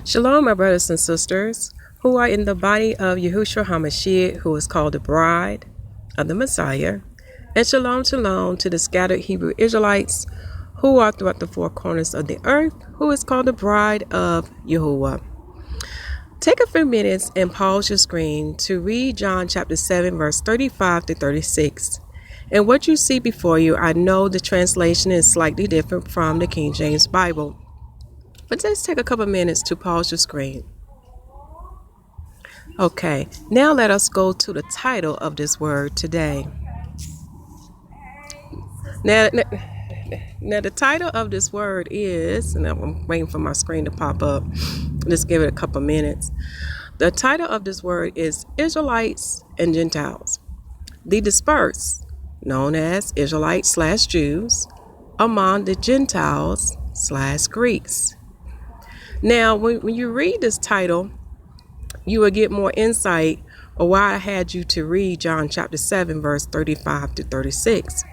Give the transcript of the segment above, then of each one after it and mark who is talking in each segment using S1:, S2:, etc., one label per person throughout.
S1: Shalom, my brothers and sisters, who are in the body of Yahushua HaMashyach, who is called the bride of the Messiah. And shalom, shalom to the scattered Hebrew Israelites who are throughout the four corners of the earth, who is called the bride of Yahuwah. Take a few minutes and pause your screen to read John chapter 7, verse 35 to 36. And what you see before you, I know the translation is slightly different from the King James Bible. But just take a couple minutes to pause your screen. Okay, now let us go to the title of this word today. Now the title of this word is, and I'm waiting for my screen to pop up. Just give it a couple minutes. The title of this word is Israelites and Gentiles. The dispersed, known as Israelites/Jews, among the Gentiles/Greeks. Now, when you read this title, you will get more insight on why I had you to read John chapter 7, verse 35 to 36.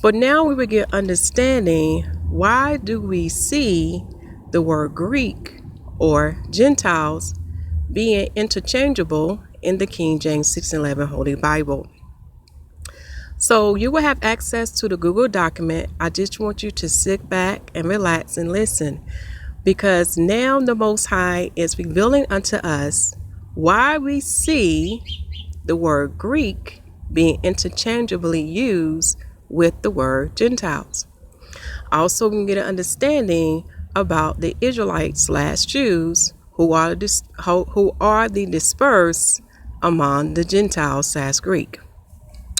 S1: But now we will get understanding, why do we see the word Greek or Gentiles being interchangeable in the King James 611 Holy Bible? So you will have access to the Google document. I just want you to sit back and relax and listen, because now the Most High is revealing unto us why we see the word Greek being interchangeably used with the word Gentiles. Also, we can get an understanding about the Israelites/Jews who are the dispersed among the Gentiles/Greek.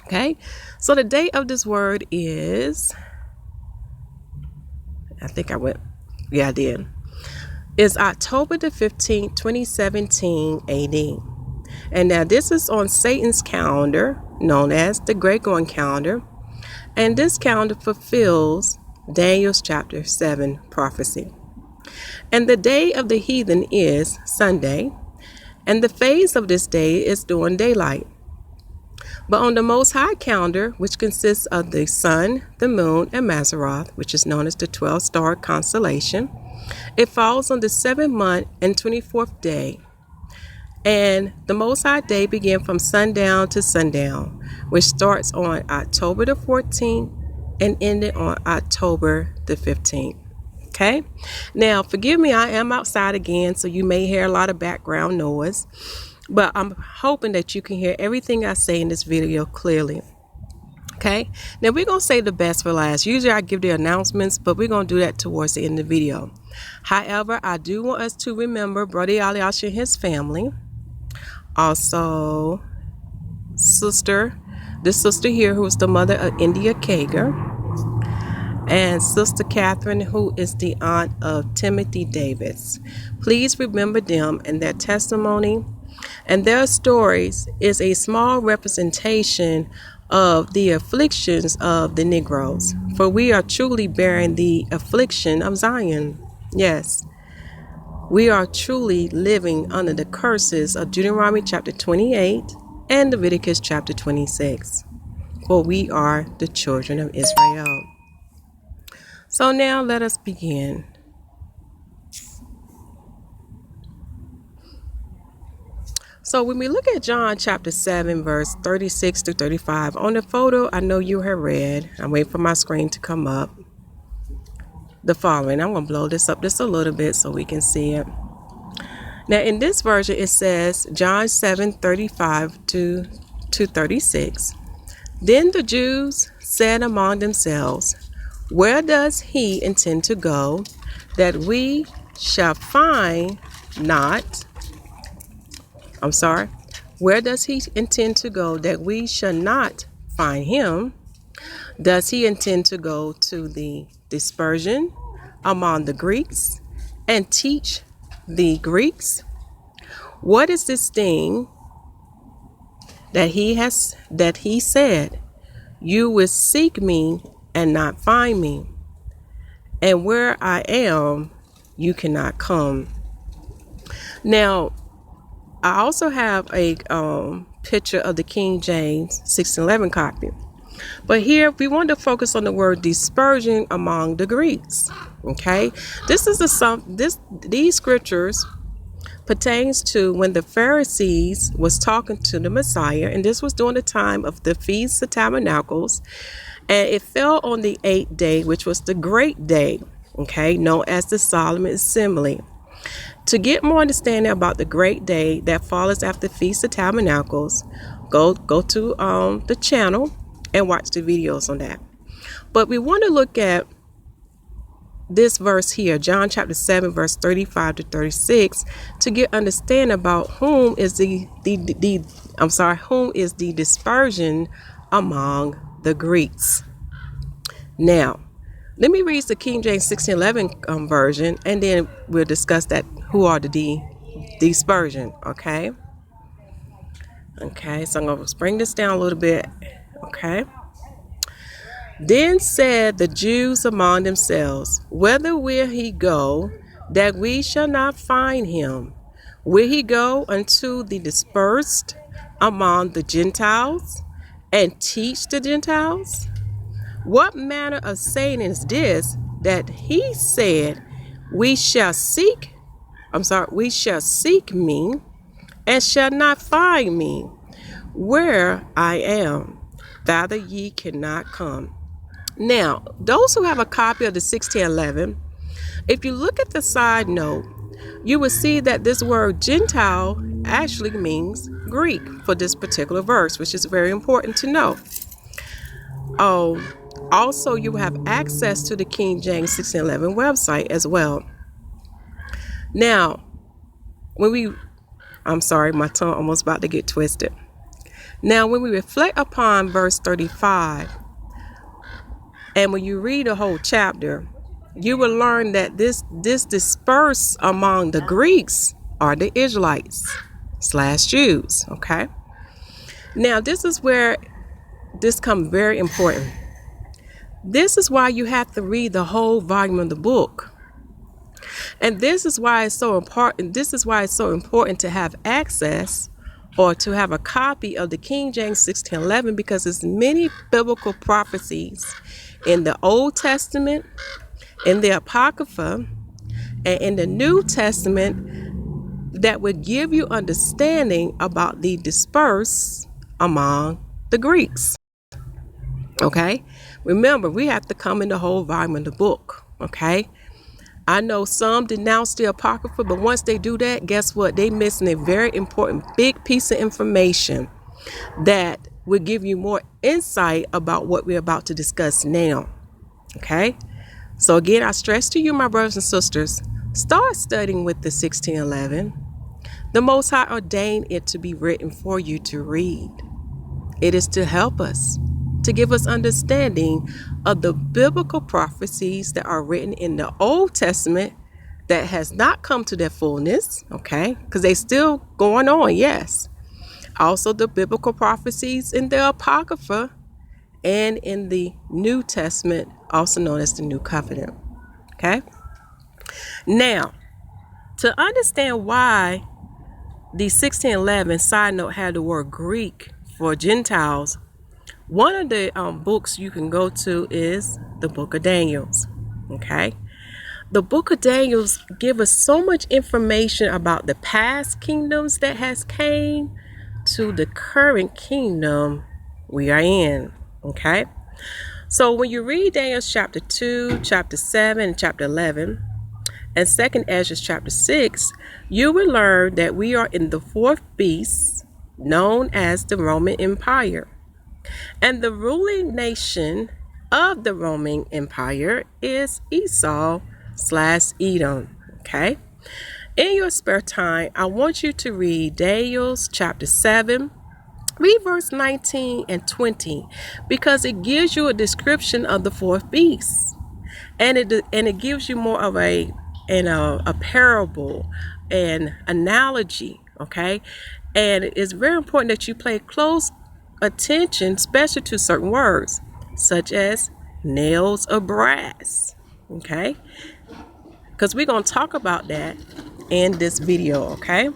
S1: Okay, so the date of this word is, I did. It's October the 15th, 2017 AD. And now this is on Satan's calendar, known as the Gregorian calendar. And this calendar fulfills Daniel's chapter 7 prophecy. And the day of the heathen is Sunday. And the phase of this day is during daylight. But on the Most High calendar, which consists of the sun, the moon, and Mazzaroth, which is known as the 12-star constellation, it falls on the 7th month and 24th day. And the Most High day begins from sundown to sundown, which starts on October the 14th and ended on October the 15th. Okay? Now, forgive me, I am outside again, so you may hear a lot of background noise. But I'm hoping that you can hear everything I say in this video clearly. Okay, now we're going to say the best for last. Usually I give the announcements, but we're going to do that towards the end of the video. However, I do want us to remember Brother Alayasha and his family. Also, this sister here, who is the mother of India Kager. And Sister Catherine, who is the aunt of Timothy Davis. Please remember them and their testimony. And their stories is a small representation of the afflictions of the Negroes. For we are truly bearing the affliction of Zion. Yes, we are truly living under the curses of Deuteronomy chapter 28 and Leviticus chapter 26. For we are the children of Israel. So now let us begin. So when we look at John chapter 7, verse 36 to 35, on the photo, I know you have read, I'm waiting for my screen to come up, the following. I'm going to blow this up just a little bit so we can see it. Now in this version, it says, John 7, 35 to 36. Then the Jews said among themselves, where does he intend to go, that we shall find not... Where does he intend to go that we shall not find him? Does he intend to go to the dispersion among the Greeks and teach the Greeks? What is this thing that he said, you will seek me and not find me, and where I am, you cannot come. Now, I also have a picture of the King James 611 copy. But here we want to focus on the word dispersion among the Greeks. Okay, these scriptures pertains to when the Pharisees was talking to the Messiah, and this was during the time of the Feast of Tabernacles, and it fell on the 8th day, which was the great day, okay, known as the Solomon Assembly. To get more understanding about the great day that follows after the Feast of Tabernacles, go to the channel and watch the videos on that. But we want to look at this verse here, John chapter 7, verse 35 to 36, to get understanding about whom is the dispersion among the Greeks. Now, let me read the King James 1611 version, and then we'll discuss that who are the dispersion. Okay, so I'm going to bring this down a little bit. Okay. Then said the Jews among themselves, whither will he go, that we shall not find him? Will he go unto the dispersed among the Gentiles, and teach the Gentiles? What manner of saying is this, that he said, we shall seek me, and shall not find me? Where I am, thither ye cannot come. Now, those who have a copy of the 1611, if you look at the side note, you will see that this word Gentile actually means Greek for this particular verse, which is very important to know. Also, you have access to the King James 1611 website as well. Now, I'm sorry, my tongue almost about to get twisted. Now, when we reflect upon verse 35, and when you read the whole chapter, you will learn that this dispersed among the Greeks are the Israelites / Jews. Okay. Now, this is where this comes very important. This is why you have to read the whole volume of the book. And this is why it's so important. This is why it's so important to have access or to have a copy of the King James 1611, because there's many biblical prophecies in the Old Testament, in the Apocrypha, and in the New Testament that would give you understanding about the dispersed among the Greeks. Okay? Remember, we have to come in the whole volume of the book. Okay? I know some denounce the Apocrypha, but once they do that, guess what? They're missing a very important big piece of information that will give you more insight about what we're about to discuss now. Okay? So again, I stress to you, my brothers and sisters, start studying with the 1611. The Most High ordained it to be written for you to read. It is to help us, to give us understanding of the biblical prophecies that are written in the Old Testament that has not come to their fullness, okay? Because they still going on, yes. Also the biblical prophecies in the Apocrypha and in the New Testament, also known as the New Covenant, okay? Now, to understand why the 1611 side note had the word Greek for Gentiles, one of the books you can go to is the Book of Daniel. Okay, the Book of Daniel give us so much information about the past kingdoms that has came to the current kingdom we are in. Okay, so when you read Daniel chapter 2, chapter 7, and chapter 11, and 2nd Ezra chapter 6, you will learn that we are in the fourth beast, known as the Roman Empire. And the ruling nation of the Roman Empire is Esau / Edom. Okay. In your spare time, I want you to read Daniel chapter 7, read verse 19 and 20, because it gives you a description of the fourth beast, and it gives you more of a parable, an analogy. Okay, and it's very important that you pay close attention, especially to certain words such as nails of brass. Okay, because we're going to talk about that in this video. Okay,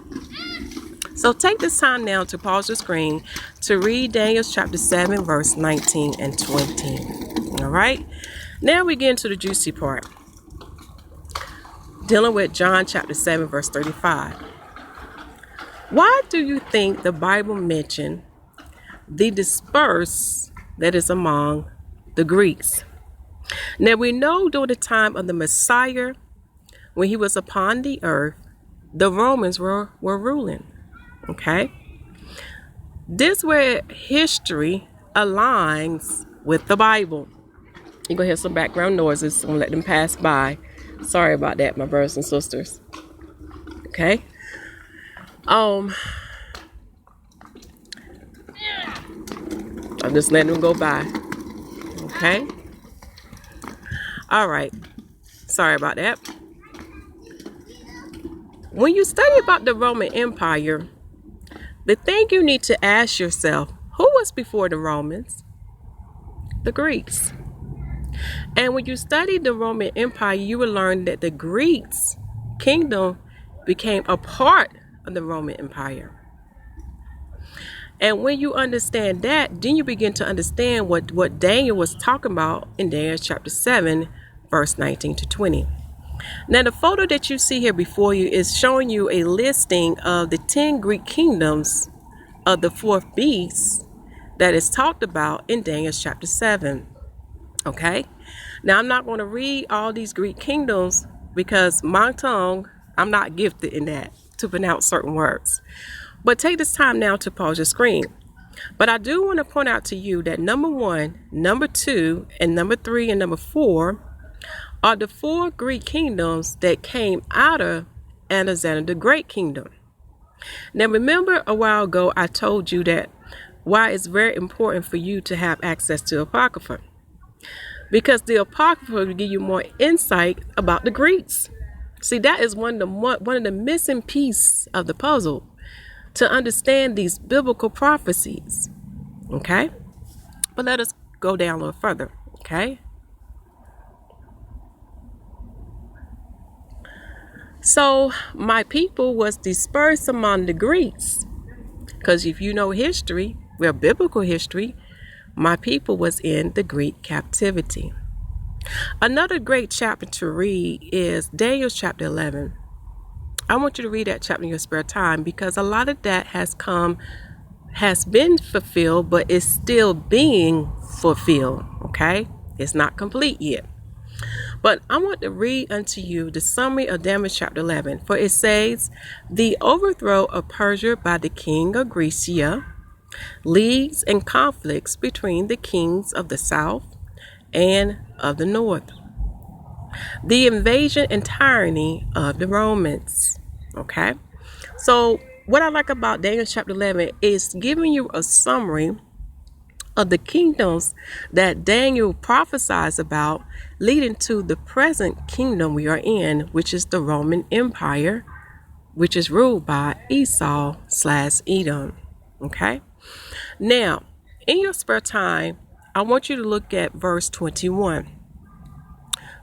S1: so take this time now to pause the screen to read Daniel chapter 7 verse 19 and 20. All right, now we get into the juicy part. dealing with John chapter 7, verse 35. Why do you think the Bible mentioned the dispersed that is among the Greeks? Now we know during the time of the Messiah, when he was upon the earth, the Romans were ruling. Okay? This where history aligns with the Bible. You're going to hear some background noises. I'm going to let them pass by. Sorry about that, my brothers and sisters. Okay? I'm just letting them go by. Okay? All right. Sorry about that. When you study about the Roman Empire, the thing you need to ask yourself, who was before the Romans? The Greeks. And when you study the Roman Empire, you will learn that the Greeks' kingdom became a part of the Roman Empire. And when you understand that, then you begin to understand what Daniel was talking about in Daniel chapter 7, verse 19 to 20. Now, the photo that you see here before you is showing you a listing of the 10 Greek kingdoms of the fourth beast that is talked about in Daniel chapter 7. Okay? Now, I'm not going to read all these Greek kingdoms because my tongue, I'm not gifted in that to pronounce certain words. But take this time now to pause your screen. But I do want to point out to you that number 1, number 2, and number 3, and number 4 are the 4 Greek kingdoms that came out of Alexander the Great kingdom. Now, remember a while ago I told you that why it's very important for you to have access to Apocrypha. Because the Apocrypha will give you more insight about the Greeks. See, that is one of the missing pieces of the puzzle to understand these biblical prophecies. Okay? But let us go down a little further. Okay? So, my people was dispersed among the Greeks. Because if you know history, well, biblical history, my people was in the Greek captivity. Another great chapter to read is Daniel chapter 11. I want you to read that chapter in your spare time because a lot of that has been fulfilled, but is still being fulfilled. Okay? It's not complete yet. But I want to read unto you the summary of Daniel chapter 11. For it says, the overthrow of Persia by the king of Grecia, leagues and conflicts between the kings of the south and of the north, the invasion and tyranny of the Romans. Okay, so what I like about Daniel chapter 11 is giving you a summary of the kingdoms that Daniel prophesies about, leading to the present kingdom we are in, which is the Roman Empire, which is ruled by Esau/Edom. Okay. Now, in your spare time, I want you to look at verse 21.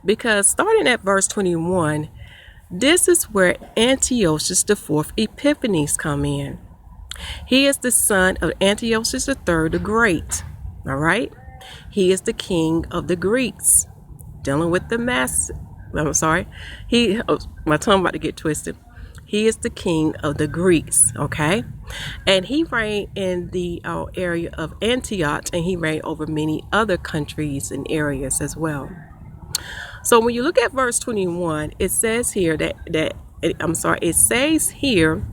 S1: Because starting at verse 21, this is where Antiochus IV Epiphanes come in. He is the son of Antiochus III the Great. All right? He is the king of the Greeks. Dealing with the my tongue about to get twisted. He is the king of the Greeks, okay? And he reigned in the area of Antioch, and he reigned over many other countries and areas as well. So when you look at verse 21, it says here it says here,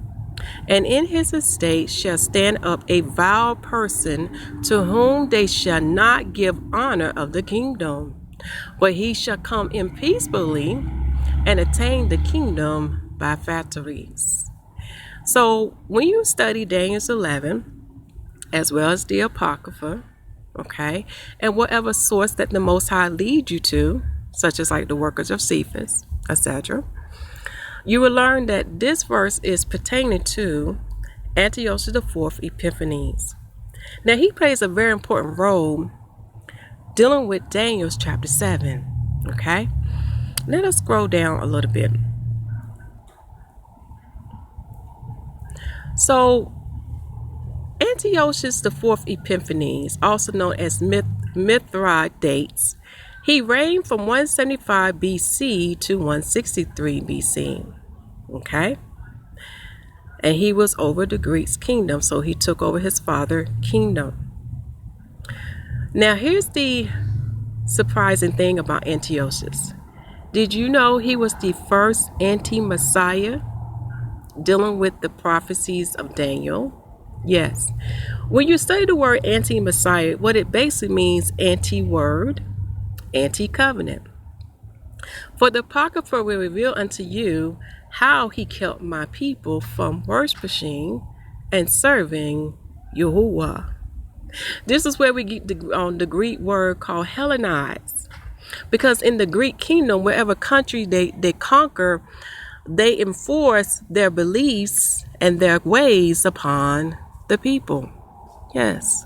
S1: and in his estate shall stand up a vile person to whom they shall not give honor of the kingdom, but he shall come in peaceably and attain the kingdom by flatteries. So when you study Daniel 11, as well as the Apocrypha, okay, and whatever source that the Most High leads you to, such as like the workers of Cephas, etc., you will learn that this verse is pertaining to Antiochus IV Epiphanes. Now, he plays a very important role dealing with Daniel's chapter 7, okay? Let us scroll down a little bit. So, Antiochus IV Epiphanes, also known as Mithridates, He reigned from 175 BC to 163 BC. Okay? And he was over the Greeks' kingdom, so he took over his father's kingdom. Now, here's the surprising thing about Antiochus. Did you know he was the first anti-Messiah dealing with the prophecies of Daniel? Yes. When you study the word anti-Messiah, what it basically means, anti-word, anti-covenant. For the Apocrypha will reveal unto you how he kept my people from worshiping and serving Yahuwah. This is where we get the Greek word called Hellenize. Because in the Greek kingdom, wherever country they conquer, they enforce their beliefs and their ways upon the people. Yes.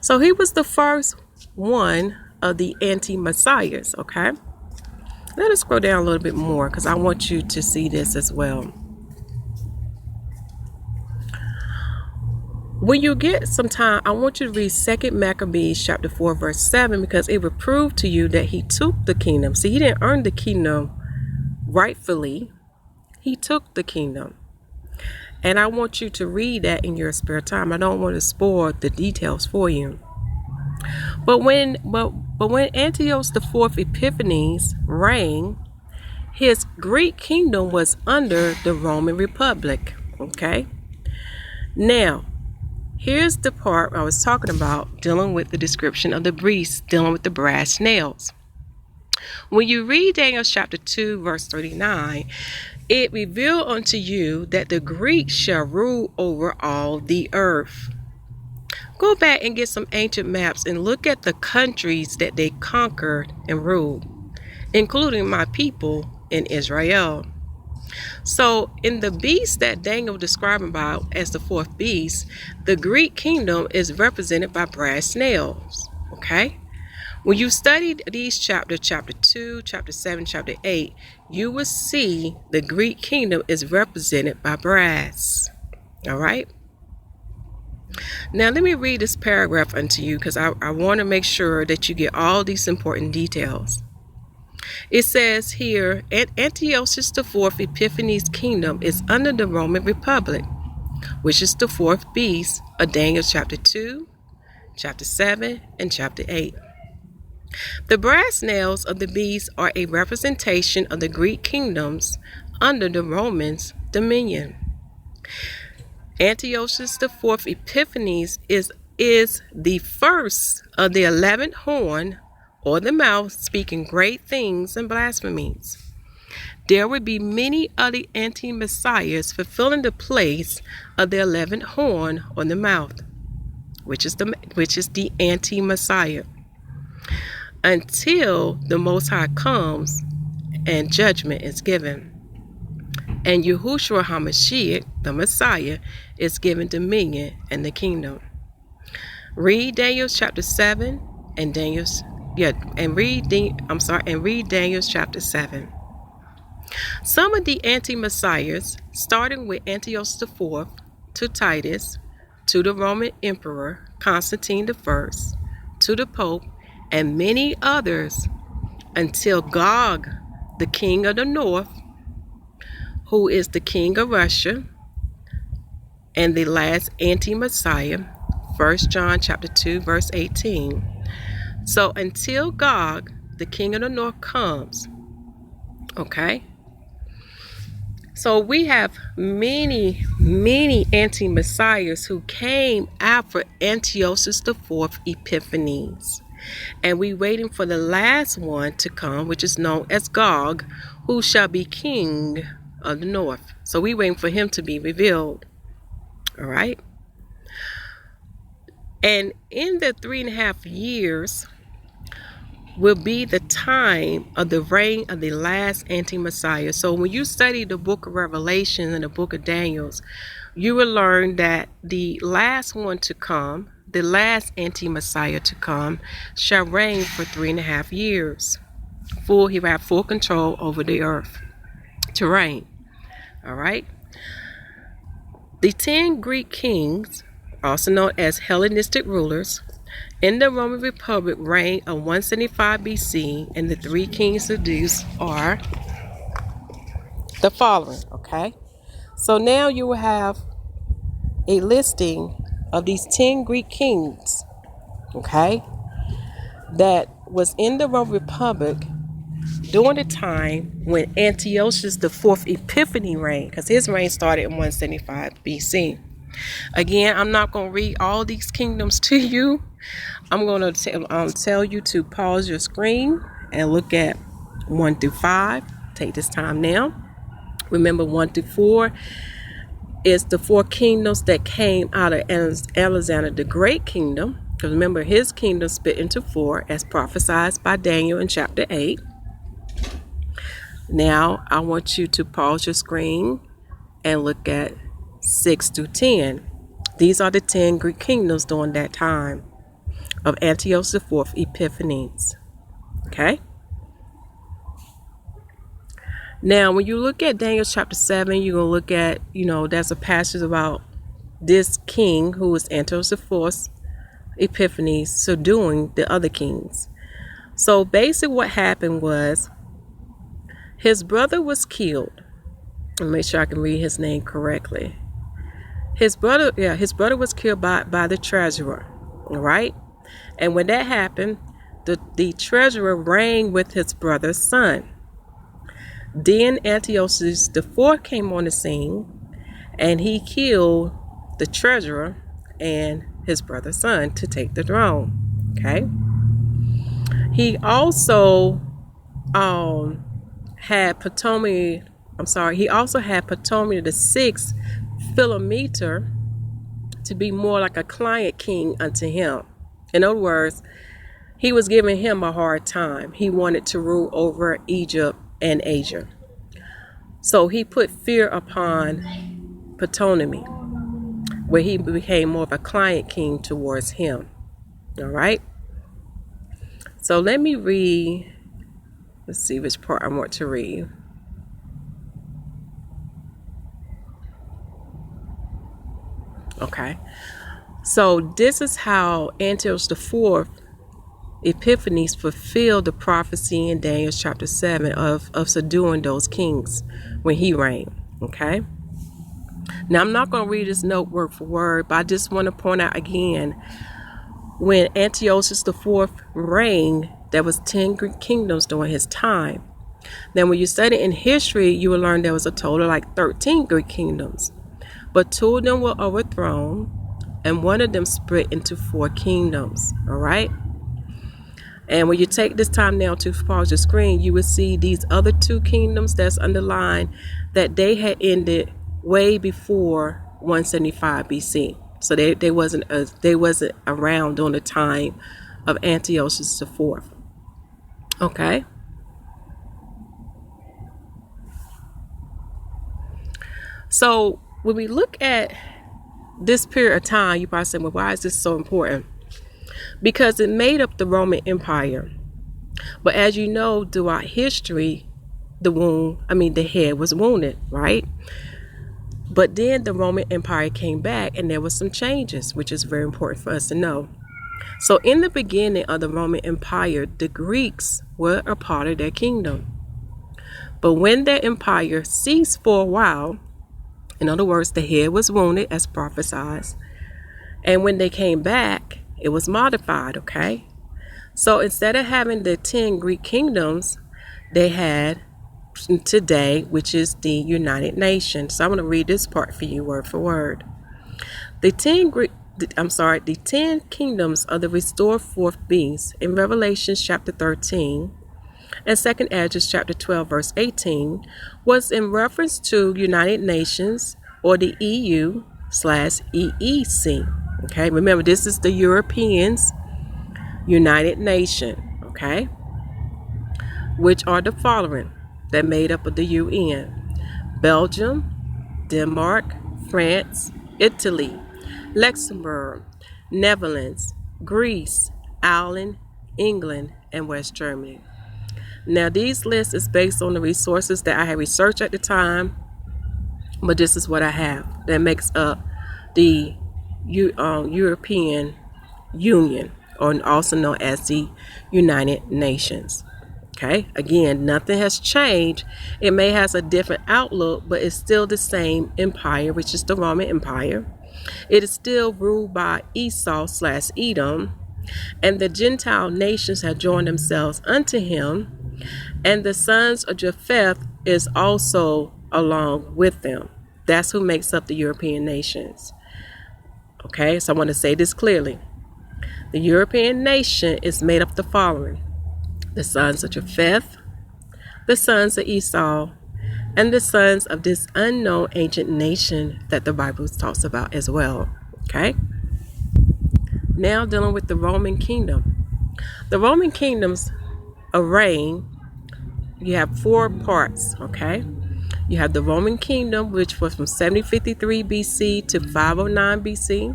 S1: So he was the first one of the anti-messiahs, okay? Let us scroll down a little bit more because I want you to see this as well. When you get some time, I want you to read 2 Maccabees chapter 4 verse 7 because it will prove to you that he took the kingdom. See, he didn't earn the kingdom rightfully. He took the kingdom. And I want you to read that in your spare time. I don't want to spoil the details for you. But when Antiochus IV Epiphanes reigned, his Greek kingdom was under the Roman Republic. Okay? Now, here's the part I was talking about dealing with the description of the beast, dealing with the brass nails. When you read Daniel chapter 2 verse 39, it revealed unto you that the Greeks shall rule over all the earth. Go back and get some ancient maps and look at the countries that they conquered and ruled, including my people in Israel. So in the beast that Daniel described about as the fourth beast, the Greek kingdom is represented by brass nails. Okay? When you study these chapters, chapter 2, chapter 7, chapter 8, you will see the Greek kingdom is represented by brass. All right? Now, let me read this paragraph unto you because I want to make sure that you get all these important details. It says here, Antiochus IV Epiphanes' kingdom is under the Roman Republic, which is the fourth beast of Daniel chapter 2, chapter 7, and chapter 8. The brass nails of the beast are a representation of the Greek kingdoms under the Romans' dominion. Antiochus IV Epiphanes is the first of the 11th horn or the mouth speaking great things and blasphemies. There will be many other anti-messiahs fulfilling the place of the 11th horn or the mouth, which is the anti-messiah, until the Most High comes and judgment is given. And Yahushua HaMashyach, the Messiah, is given dominion and the kingdom. Read Daniel chapter 7 and read Daniel chapter 7. Some of the anti-messiahs, starting with Antiochus IV to Titus, to the Roman Emperor Constantine I, to the Pope, and many others, until Gog, the king of the north, who is the king of Russia, and the last anti-messiah, 1 John chapter 2, verse 18. So until Gog, the king of the north, comes, okay? So we have many anti-messiahs who came after Antiochus IV Epiphanes. And we waiting for the last one to come, which is known as Gog, who shall be king of the north. So we waiting for him to be revealed. All right. And in the 3.5 years will be the time of the reign of the last anti-messiah. So when you study the book of Revelation and the book of Daniel, you will learn that the last one to come, the last anti-messiah to come, shall reign for 3.5 years. He will have full control over the earth to reign. All right. The 10 Greek kings, also known as Hellenistic rulers, In the Roman Republic reign of 175 BC, and the three kings seduced are the following, okay? So now you will have a listing of these 10 Greek kings, okay, that was in the Roman Republic during the time when Antiochus IV Epiphany reigned, because his reign started in 175 BC. Again, I'm not going to read all these kingdoms to you. I'm going to tell you to pause your screen and look at 1 through 5. Take this time now. Remember, 1 through 4 is the 4 kingdoms that came out of Alexander the Great Kingdom. Because remember, his kingdom split into 4 as prophesied by Daniel in chapter 8. Now, I want you to pause your screen and look at 6 through 10. These are the 10 Greek kingdoms during that time of Antiochus IV Epiphanes. Okay? Now, when you look at Daniel chapter 7, you're going to look at, there's a passage about this king who was Antiochus IV Epiphanes subduing the other kings. So basically what happened was his brother was killed. Let me make sure I can read his name correctly. His brother was killed by the treasurer. All right? And when that happened, the treasurer reigned with his brother's son. Then Antiochus IV came on the scene, and he killed the treasurer and his brother's son to take the throne. Okay? He also had Ptolemy the sixth Philometor to be more like a client king unto him. In other words, he was giving him a hard time. He wanted to rule over Egypt and Asia. So he put fear upon Ptolemy, where he became more of a client king towards him. All right? So let me read. Let's see which part I want to read. Okay. So this is how Antiochus IV Epiphanes fulfilled the prophecy in Daniel chapter 7 of subduing those kings when he reigned. Okay. Now I'm not going to read this note word for word, but I just want to point out again, when Antiochus IV reigned, there was 10 Greek kingdoms during his time. Now when you study in history, you will learn there was a total of like 13 Greek kingdoms, but 2 of them were overthrown and 1 of them split into 4 kingdoms. All right. And when you take this time now to pause your screen, you will see these other 2 kingdoms that's underlined, that they had ended way before 175 BC. So they wasn't around during the time of Antiochus IV. Okay. So when we look at this period of time, you probably say, well, why is this so important? Because it made up the Roman Empire. But as you know, throughout history, the head was wounded, right? But then the Roman Empire came back and there were some changes, which is very important for us to know. So in the beginning of the Roman Empire, the Greeks were a part of their kingdom. But when their empire ceased for a while, in other words, the head was wounded as prophesied, and when they came back, it was modified, okay? So instead of having the 10 Greek kingdoms, they had today, which is the United Nations. So I'm going to read this part for you word for word. The 10 kingdoms of the restored fourth beast in Revelation chapter 13 and 2nd Esdras chapter 12 verse 18 was in reference to United Nations, or the EU/EEC. Okay, remember this is the Europeans United Nation, okay, which are the following that made up of the UN: Belgium, Denmark, France, Italy, Luxembourg, Netherlands, Greece, Ireland, England, and West Germany. Now these lists is based on the resources that I had researched at the time, but this is what I have that makes up the European Union. or also known as the United Nations. Okay, again, nothing has changed. It may has a different outlook, but it's still the same empire, which is the Roman Empire. It is still ruled by Esau/Edom, and the Gentile nations have joined themselves unto him, and the sons of Japheth is also along with them. That's who makes up the European nations. Okay, so I want to say this clearly. The European nation is made up of the following: the sons of Japheth, the sons of Esau, and the sons of this unknown ancient nation that the Bible talks about as well. Okay? Now dealing with the Roman kingdom. The Roman kingdom's reign, you have 4 parts, okay? You have the Roman kingdom, which was from 753 BC to 509 BC.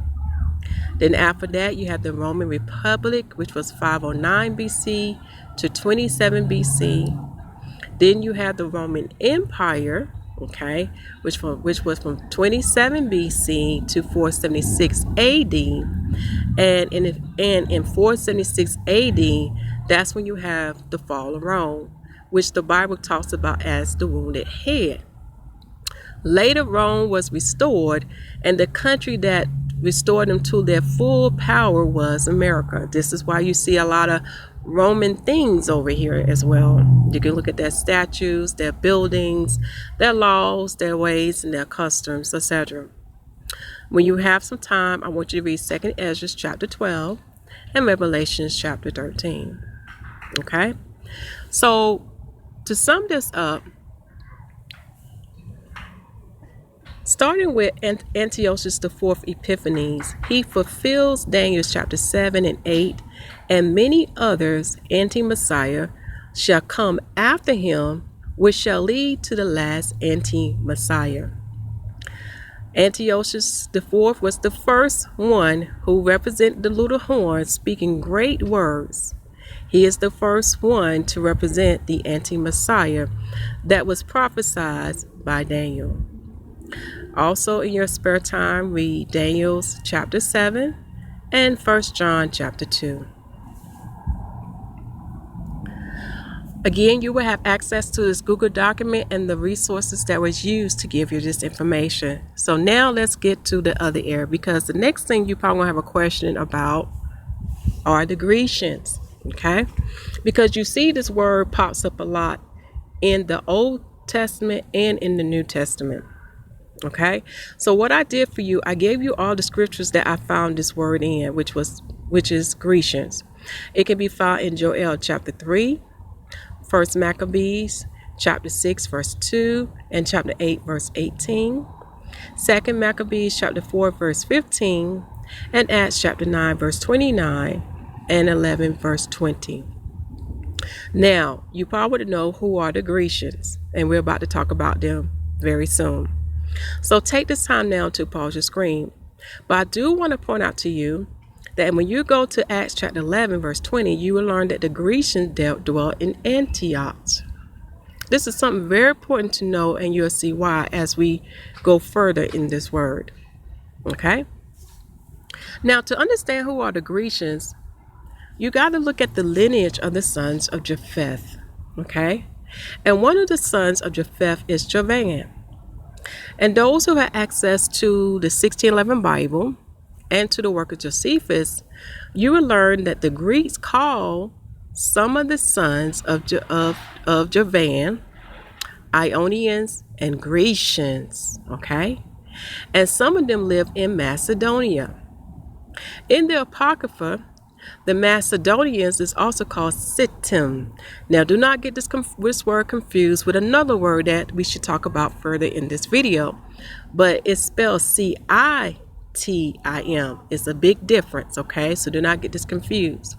S1: Then after that, you have the Roman Republic, which was 509 BC to 27 BC. Then you have the Roman Empire, okay, which was from 27 BC to 476 AD. And in 476 AD, that's when you have the fall of Rome, which the Bible talks about as the wounded head. Later, Rome was restored, and the country that restored them to their full power was America. This is why you see a lot of Roman things over here as well. You can look at their statues, their buildings, their laws, their ways, and their customs, etc. When you have some time, I want you to read 2 Ezra chapter 12 and Revelation chapter 13. Okay? So, to sum this up, starting with Antiochus IV Epiphanes, he fulfills Daniel chapter 7 and 8, and many others, anti-Messiah, shall come after him, which shall lead to the last anti-Messiah. Antiochus IV was the first one who represented the little horn, speaking great words. He is the first one to represent the anti-Messiah that was prophesied by Daniel. Also, in your spare time, read Daniel chapter 7 and 1 John chapter 2. Again, you will have access to this Google document and the resources that was used to give you this information. So now let's get to the other area, because the next thing you probably have a question about are the Grecians, okay? Because you see this word pops up a lot in the Old Testament and in the New Testament. Okay, so what I did for you, I gave you all the scriptures that I found this word in, which is Grecians. It can be found in Joel chapter 3, 1 Maccabees chapter 6 verse 2, and chapter 8 verse 18, 2 Maccabees chapter 4 verse 15, and Acts chapter 9 verse 29, and 11 verse 20. Now, you probably know who are the Grecians, and we're about to talk about them very soon. So take this time now to pause your screen. But I do want to point out to you that when you go to Acts chapter 11 verse 20, you will learn that the Grecians dwelt in Antioch. This is something very important to know, and you'll see why as we go further in this word. Okay? Now, to understand who are the Grecians, you got to look at the lineage of the sons of Japheth. Okay? And one of the sons of Japheth is Javan. And those who have access to the 1611 Bible and to the work of Josephus, you will learn that the Greeks call some of the sons of Javan Ionians and Grecians, okay? And some of them live in Macedonia. In the Apocrypha, the Macedonians is also called Sittim. Now, do not get this word confused with another word that we should talk about further in this video, but it's spelled Cittim. It's a big difference, okay? So do not get this confused.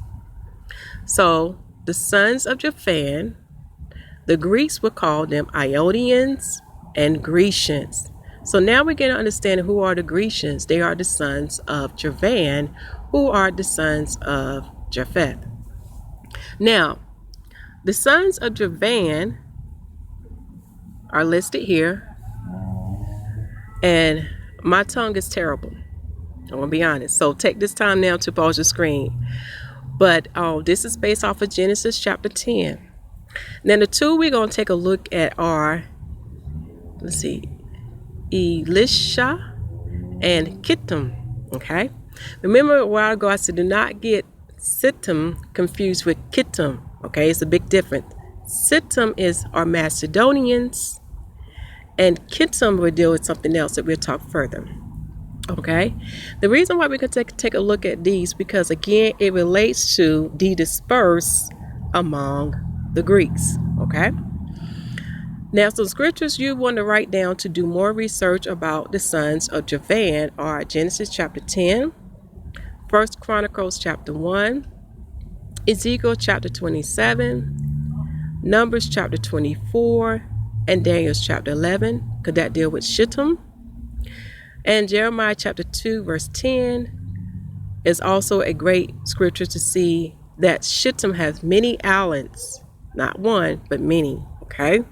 S1: So, the sons of Javan, the Greeks would call them Ionians and Grecians. So now we're going to understand who are the Grecians. They are the sons of Javan, who are the sons of Japheth. Now, the sons of Javan are listed here, and my tongue is terrible. I'm going to be honest. So take this time now to pause your screen. But this is based off of Genesis chapter 10. Then the two we're going to take a look at are, let's see, Alayasha and Kittim. Okay. Remember a while ago I said do not get Sittim confused with Kittim. Okay, it's a big difference. Sittim are Macedonians, and Kittim will deal with something else that we'll talk further. Okay, the reason why we can take a look at these because again it relates to the dispersed among the Greeks. Okay, now some scriptures you want to write down to do more research about the sons of Javan are Genesis chapter 10, 1 Chronicles chapter 1, Ezekiel chapter 27, Numbers chapter 24, and Daniel chapter 11, because that deal with Shittim. And Jeremiah chapter 2 verse 10 is also a great scripture to see that Shittim has many islands, not one, but many. Okay,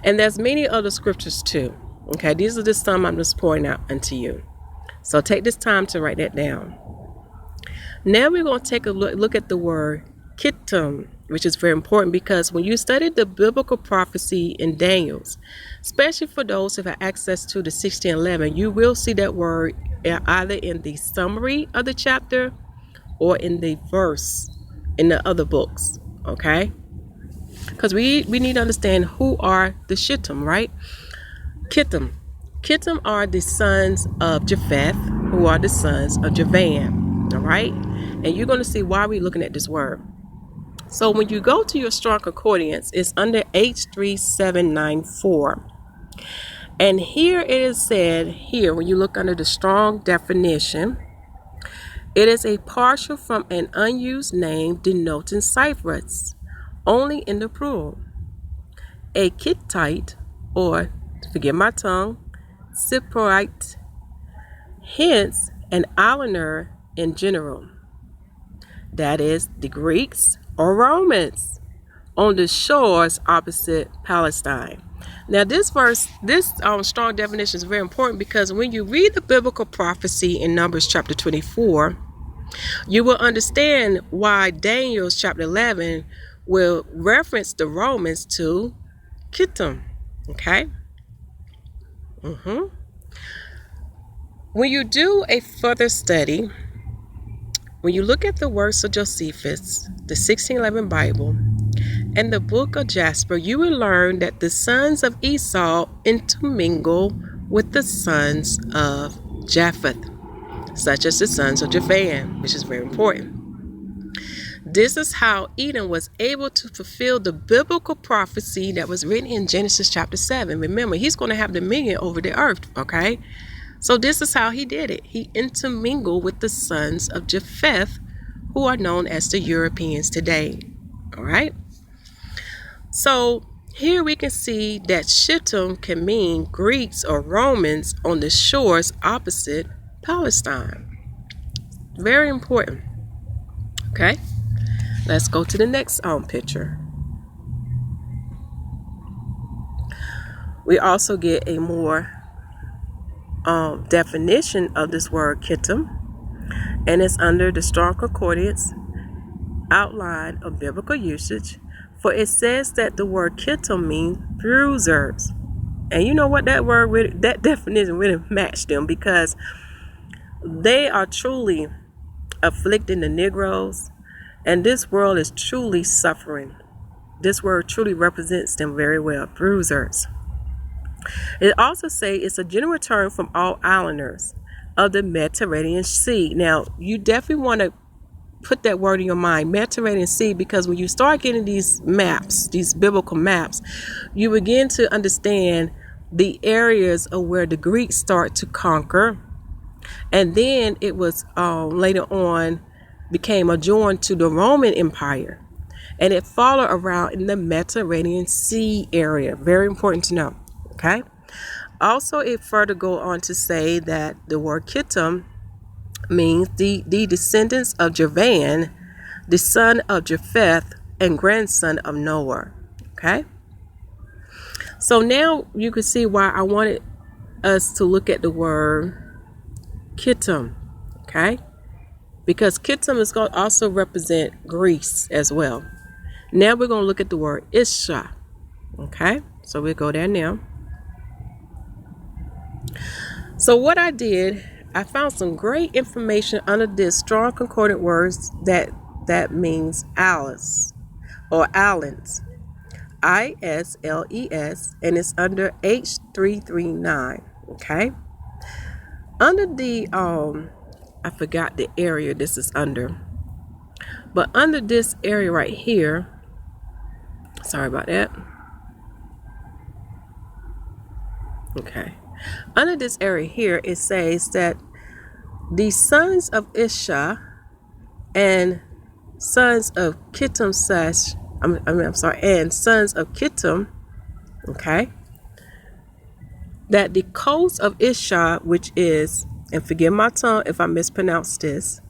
S1: and there's many other scriptures too. Okay, these are just some I'm just pouring out unto you. So take this time to write that down. Now we're going to take a look at the word Kittim, which is very important because when you study the biblical prophecy in Daniel's, especially for those who have access to the 1611, you will see that word either in the summary of the chapter or in the verse in the other books. Okay, because we need to understand who are the Shittim, right? Kittim are the sons of Japheth, who are the sons of Javan. All right, and you're going to see why we're looking at this word. So when you go to your Strong Concordance, it's under H3794. And here it is said, here, when you look under the Strong definition, it is a partial from an unused name denoting Cyprus, only in the plural. A Kittite, or, forgive my tongue, Cyprite, hence an islander in general. That is the Greeks or Romans on the shores opposite Palestine. Now this strong definition is very important because when you read the biblical prophecy in Numbers chapter 24, you will understand why Daniel chapter 11 will reference the Romans to Kittim. Okay. When you do a further study, when you look at the works of Josephus, the 1611 Bible, and the book of Jasper, you will learn that the sons of Esau intermingle with the sons of Japheth, such as the sons of Javan, which is very important. This is how Edom was able to fulfill the biblical prophecy that was written in Genesis chapter 7. Remember, he's going to have dominion over the earth, okay? So this is how he did it. He intermingled with the sons of Japheth, who are known as the Europeans today. All right. So here we can see that Shittim can mean Greeks or Romans on the shores opposite Palestine. Very important. Okay. Let's go to the next picture. We also get a more definition of this word Kittim, and it's under the Strong Concordance outline of biblical usage, for it says that the word Kittim means bruisers. And you know what, that definition really matched them because they are truly afflicting the Negroes, and this world is truly suffering. This word truly represents them very well, bruisers. It also says it's a general term from all islanders of the Mediterranean Sea. Now, you definitely want to put that word in your mind, Mediterranean Sea, because when you start getting these maps, these biblical maps, you begin to understand the areas of where the Greeks start to conquer. And then it was later on became adjoined to the Roman Empire. And it followed around in the Mediterranean Sea area. Very important to know. Okay. Also, it further go on to say that the word Kittim means the descendants of Javan, the son of Japheth, and grandson of Noah. Okay. So now you can see why I wanted us to look at the word Kittim. Okay. because Kittim is going to also represent Greece as well. Now we're going to look at the word Isha. Okay, so we'll go there now. So what I did, I found some great information under this strong concordant words that means Alice or Allens, ISLES, and it's under H339. Okay, under the I forgot the area this is under, but under this area right here, sorry about that. Okay, under this area here, it says that the sons of Isha and sons of Kittim and sons of Kittim, okay, that the coast of Isha, which is, and forgive my tongue if I mispronounce this,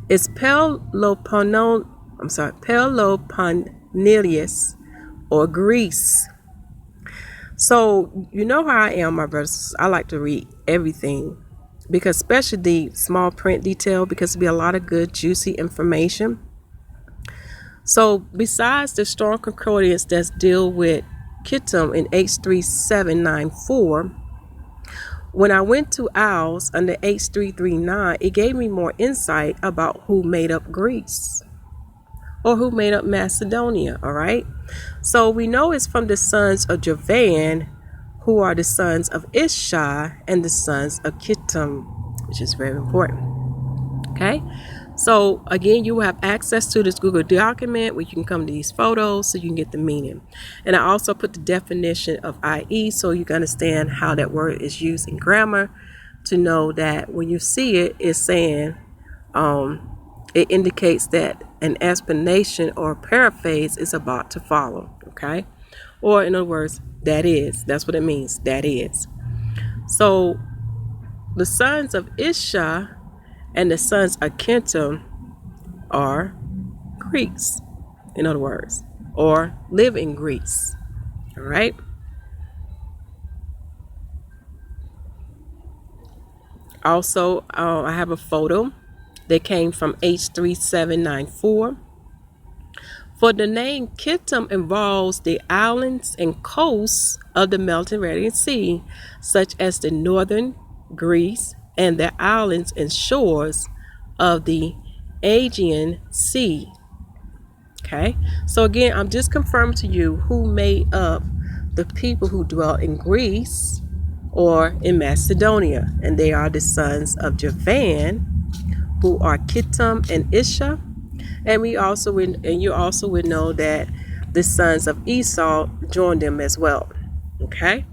S1: is Peloponnesius or Greece. So you know how I am, my brothers. I like to read everything, because especially the small print detail, because there'll be a lot of good juicy information. So besides the strong concordance that's deal with Kittim in H3794, when I went to Owls under H339, it gave me more insight about who made up Greece or who made up Macedonia. All right, so we know it's from the sons of Javan, who are the sons of Isha and the sons of Kittim, which is very important. Okay, so again, you will have access to this Google document where you can come to these photos so you can get the meaning. And I also put the definition of IE so you can understand how that word is used in grammar, to know that when you see it, it's saying it indicates that an explanation or paraphrase is about to follow. Okay, or in other words, that's what it means, that is. So the sons of Isha and the sons of Kittim are Greeks, in other words, or live in Greece. All right. Also, I have a photo that came from H3794. For the name Kittim involves the islands and coasts of the Mediterranean Sea, such as the northern Greece and the islands and shores of the Aegean Sea. Okay, so again, I'm just confirming to you who made up the people who dwell in Greece or in Macedonia, and they are the sons of Javan, who are Kittim and Isha. And you also would know that the sons of Esau joined them as well. Okay.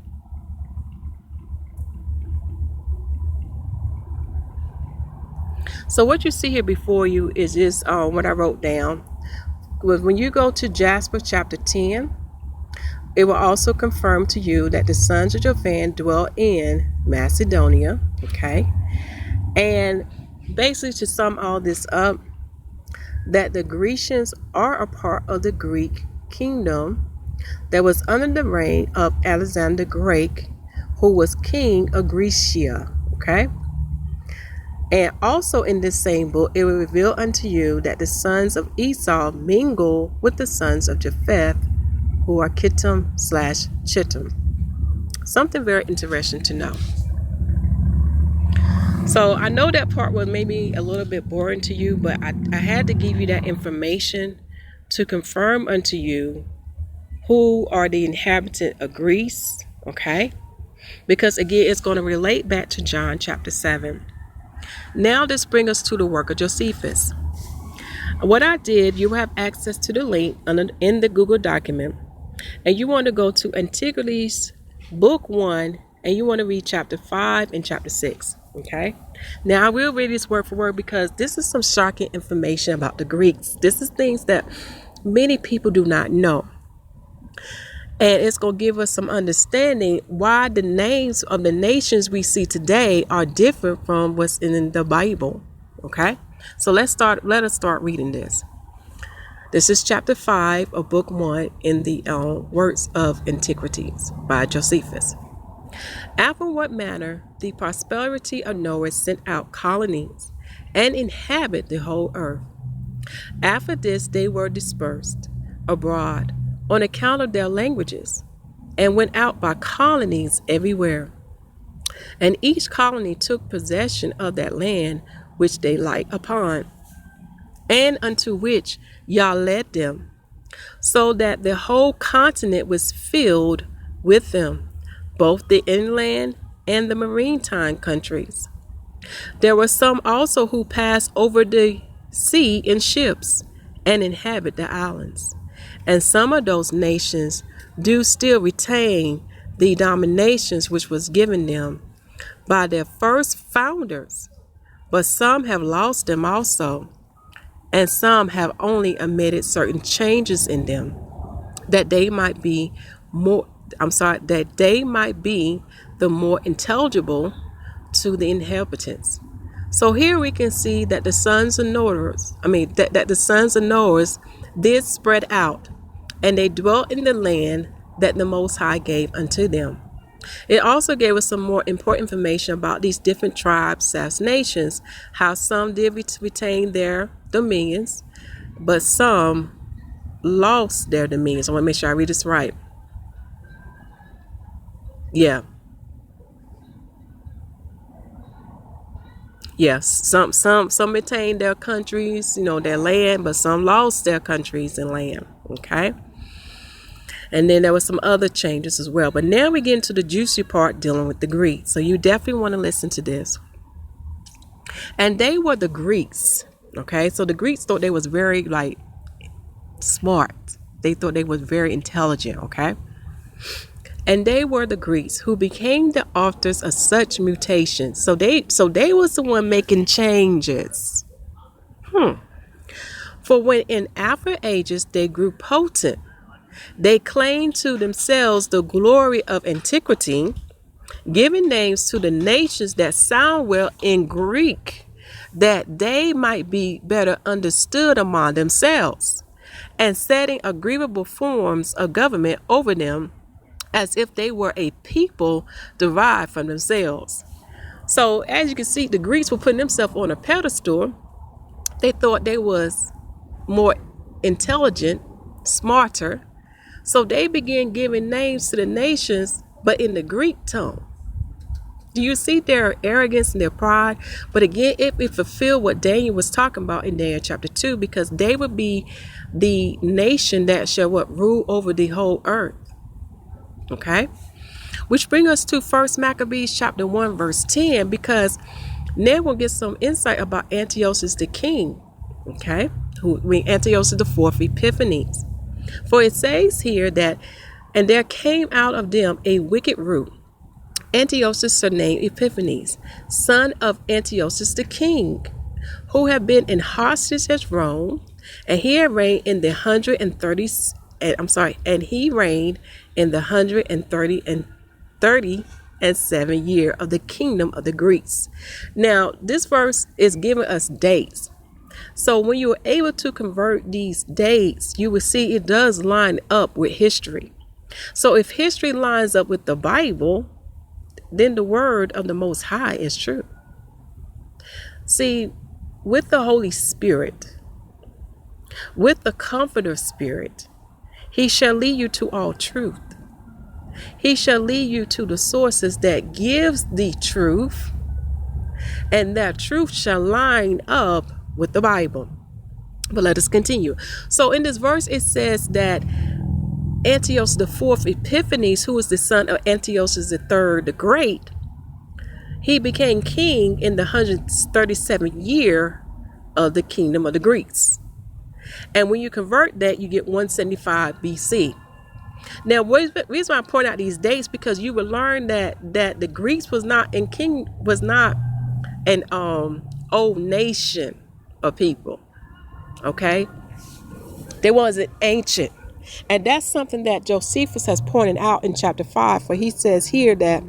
S1: So what you see here before you is just what I wrote down. When you go to Jasper chapter 10, it will also confirm to you that the sons of Javan dwell in Macedonia. Okay. And basically, to sum all this up, that the Grecians are a part of the Greek kingdom that was under the reign of Alexander the Great, who was king of Grecia. Okay. And also in this same book, it will reveal unto you that the sons of Esau mingle with the sons of Japheth, who are Kittim/Chittim. Something very interesting to know. So I know that part was maybe a little bit boring to you, but I had to give you that information to confirm unto you who are the inhabitants of Greece, okay? Because again, it's going to relate back to John chapter 7. Now this brings us to the work of Josephus. What I did, you have access to the link in the Google document, and you want to go to Antiquities, book 1, and you want to read chapter 5 and chapter 6. Okay, now I will read this word for word because this is some shocking information about the Greeks. This is things that many people do not know, and it's going to give us some understanding why the names of the nations we see today are different from what's in the Bible. Okay, so let us start reading this. This is chapter 5 of book 1 in the Works of Antiquities by Josephus. After what manner the prosperity of Noah sent out colonies and inhabit the whole earth. After this, they were dispersed abroad on account of their languages, and went out by colonies everywhere. And each colony took possession of that land which they light upon, and unto which Yah led them, so that the whole continent was filled with them, both the inland and the maritime countries. There were some also who passed over the sea in ships and inhabit the islands. And some of those nations do still retain the dominations which was given them by their first founders, but some have lost them also, and some have only omitted certain changes in them, that they might be that they might be the more intelligible to the inhabitants. So here we can see that the sons of Noah, that the sons of Noah did spread out, and they dwelt in the land that the Most High gave unto them. It also gave us some more important information about these different tribes, nations, how some did retain their dominions, but some lost their dominions. I want to make sure I read this right. Yeah. Yes, some retained their countries, their land, but some lost their countries and land. Okay. And then there were some other changes as well. But now we get into the juicy part dealing with the Greeks. So you definitely want to listen to this. And they were the Greeks. Okay. So the Greeks thought they was very smart. They thought they was very intelligent. Okay. And they were the Greeks who became the authors of such mutations. So they was the one making changes. For when in after ages they grew potent, they claimed to themselves the glory of antiquity, giving names to the nations that sound well in Greek, that they might be better understood among themselves, and setting agreeable forms of government over them, as if they were a people derived from themselves. So as you can see, the Greeks were putting themselves on a pedestal. They thought they was more intelligent, smarter. So they began giving names to the nations, but in the Greek tongue. Do you see their arrogance and their pride? But again, it fulfilled what Daniel was talking about in Daniel chapter 2, because they would be the nation that shall rule over the whole earth. Okay, which brings us to 1 Maccabees chapter 1 verse 10, because now we'll get some insight about Antiochus the king. Okay, Antiochus IV Epiphanes. For it says here that, and there came out of them a wicked root, Antiochus surnamed Epiphanes, son of Antiochus the king, who had been in hostage at Rome, and he had reigned in the 137 year of the kingdom of the Greeks. Now, this verse is giving us dates. So when you are able to convert these dates, you will see it does line up with history. So if history lines up with the Bible, then the word of the Most High is true. See, with the Holy Spirit, with the Comforter Spirit, He shall lead you to all truth. He shall lead you to the sources that gives the truth, and that truth shall line up with the Bible. But let us continue. So in this verse, it says that Antiochus IV Epiphanes, who was the son of Antiochus III the Great, he became king in the 137th year of the kingdom of the Greeks. And when you convert that, you get 175 BC. Now, the reason why I point out these dates, because you will learn that the Greeks was not an old nation of people. Okay, they wasn't ancient, and that's something that Josephus has pointed out in chapter 5, where he says here that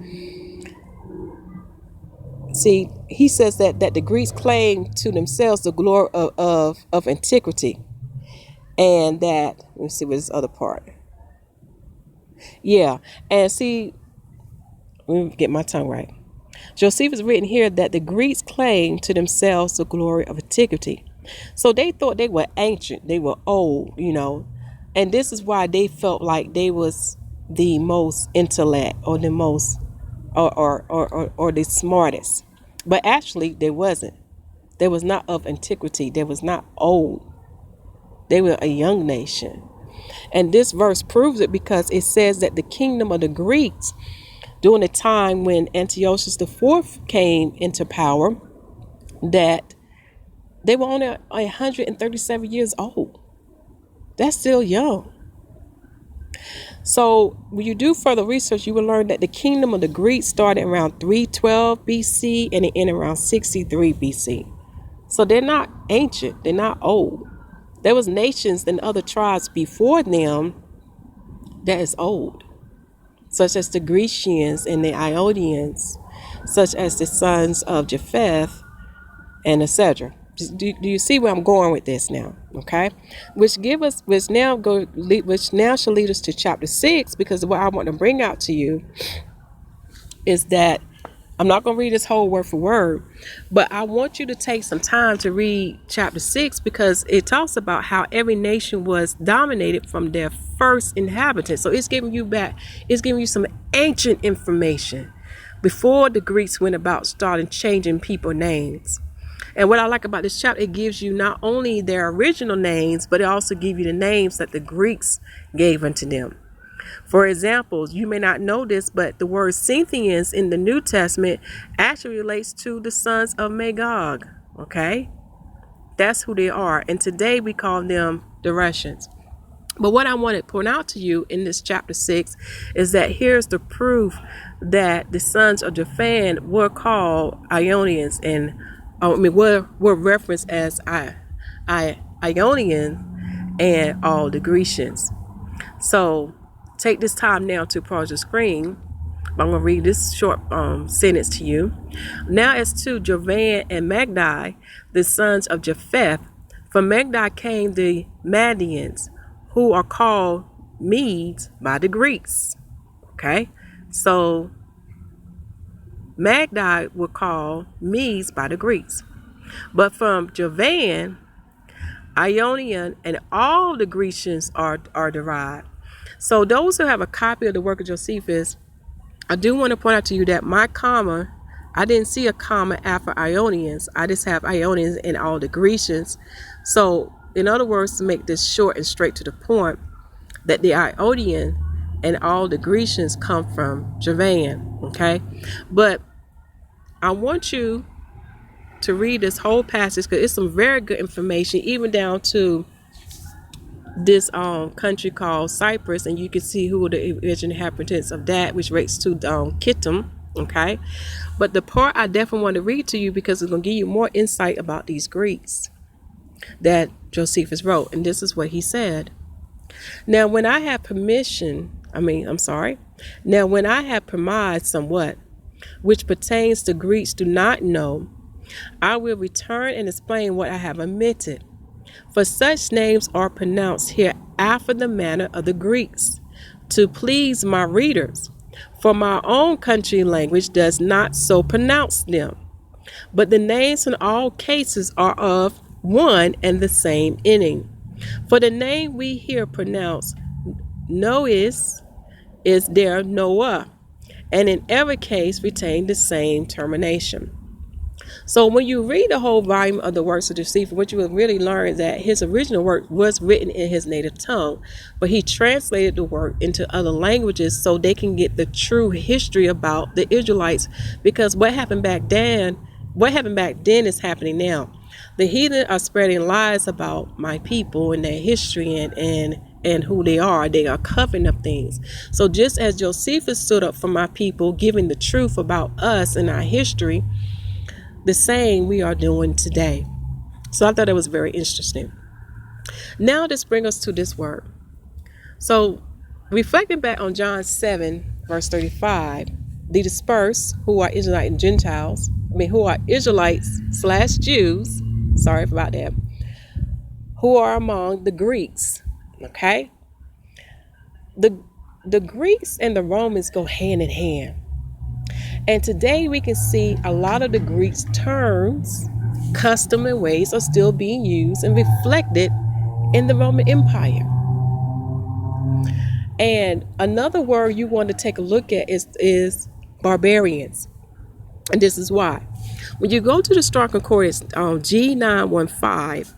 S1: the Greeks claim to themselves the glory of antiquity, and that, let me see what this other part. Yeah, and see, let me get my tongue right. Josephus written here that the Greeks claimed to themselves the glory of antiquity. So they thought they were ancient, they were old, and this is why they felt like they was the most intellect or the most or the smartest. But actually they wasn't. They was not of antiquity. They was not old. They were a young nation. And this verse proves it because it says that the kingdom of the Greeks during the time when Antiochus IV came into power, that they were only 137 years old. That's still young. So when you do further research, you will learn that the kingdom of the Greeks started around 312 BC and it ended around 63 BC. So they're not ancient. They're not old. There was nations and other tribes before them that is old, such as the Grecians and the Ionians, such as the sons of Japheth, and etc. Do you see where I'm going with this now? Okay, which now shall lead us to chapter 6, because what I want to bring out to you is that I'm not going to read this whole word for word, but I want you to take some time to read chapter 6, because it talks about how every nation was dominated from their first inhabitants. So it's giving you some ancient information before the Greeks went about starting changing people names. And what I like about this chapter, it gives you not only their original names, but it also gives you the names that the Greeks gave unto them. For example, you may not know this, but the word Scythians in the New Testament actually relates to the sons of Magog. Okay, that's who they are. And today we call them the Russians. But what I want to point out to you in this chapter 6 is that here's the proof that the sons of Japhan were called Ionians and were referenced as Ionian and all the Grecians. So take this time now to pause your screen. I'm going to read this short sentence to you. Now as to Javan and Magdi, the sons of Japheth, from Magdi came the Madians, who are called Medes by the Greeks. Okay, so Magdi were called Medes by the Greeks. But from Javan, Ionian, and all the Grecians are derived. So those who have a copy of the work of Josephus, I do want to point out to you that my comma, I didn't see a comma after Ionians. I just have Ionians and all the Grecians. So in other words, to make this short and straight to the point, that the Ionian and all the Grecians come from Javan. Okay, but I want you to read this whole passage because it's some very good information, even down to this country called Cyprus, and you can see who are the original inhabitants of that, which relates to Kittim. Okay, but the part I definitely want to read to you because it's going to give you more insight about these Greeks that Josephus wrote, and this is what he said. Now when I have premised somewhat which pertains to Greeks do not know, I will return and explain what I have omitted. For such names are pronounced here after the manner of the Greeks, to please my readers. For my own country language does not so pronounce them. But the names in all cases are of one and the same ending. For the name we here pronounce Nois is there Noah, and in every case retain the same termination. So when you read the whole volume of the works of Josephus, what you will really learn is that his original work was written in his native tongue, but he translated the work into other languages so they can get the true history about the Israelites, because what happened back then is happening now. The heathen are spreading lies about my people and their history and who they are. They are covering up things. So just as Josephus stood up for my people, giving the truth about us and our history, the same we are doing today. So I thought it was very interesting. Now this brings us to this word. So reflecting back on John 7, verse 35, the dispersed, who are Israelites and Gentiles, who are Israelites / Jews, sorry about that, who are among the Greeks. Okay, the Greeks and the Romans go hand in hand, And today we can see a lot of the Greeks' terms, custom, and ways are still being used and reflected in the Roman Empire. And another word you want to take a look at is barbarians. And this is why. When you go to the Strong Concordance G915,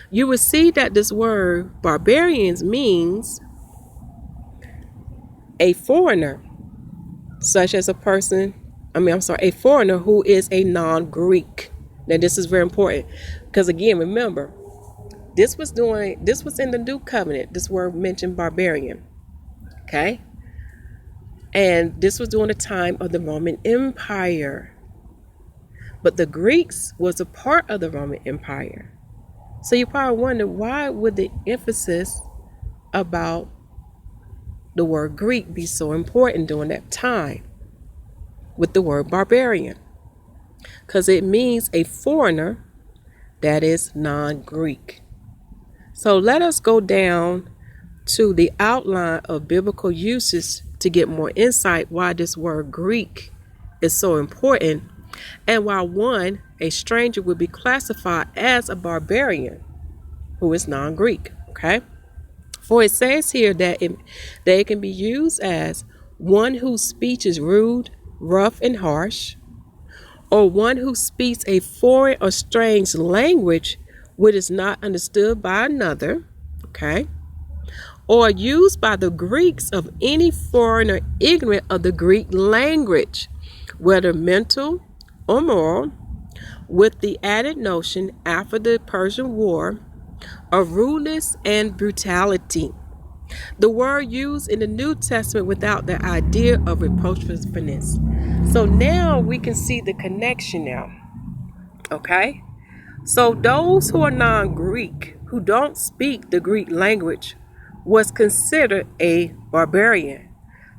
S1: you will see that this word barbarians means a foreigner, such as a foreigner who is a non-Greek. Now this is very important because again, remember, this was in the New Covenant. This word mentioned barbarian. Okay? And this was during the time of the Roman Empire. But the Greeks was a part of the Roman Empire. So you probably wonder, why would the emphasis about the word Greek be so important during that time with the word barbarian? Because it means a foreigner that is non-Greek. So let us go down to the outline of biblical uses to get more insight why this word Greek is so important, and why a stranger would be classified as a barbarian who is non-Greek. Okay? For it says here that they can be used as one whose speech is rude, rough, and harsh, or one who speaks a foreign or strange language which is not understood by another. Okay? Or used by the Greeks of any foreigner ignorant of the Greek language, whether mental or moral, with the added notion after the Persian War of rudeness and brutality. The word used in the New Testament without the idea of reproachfulness. So now we can see the connection now. Okay? So those who are non-Greek, who don't speak the Greek language, was considered a barbarian.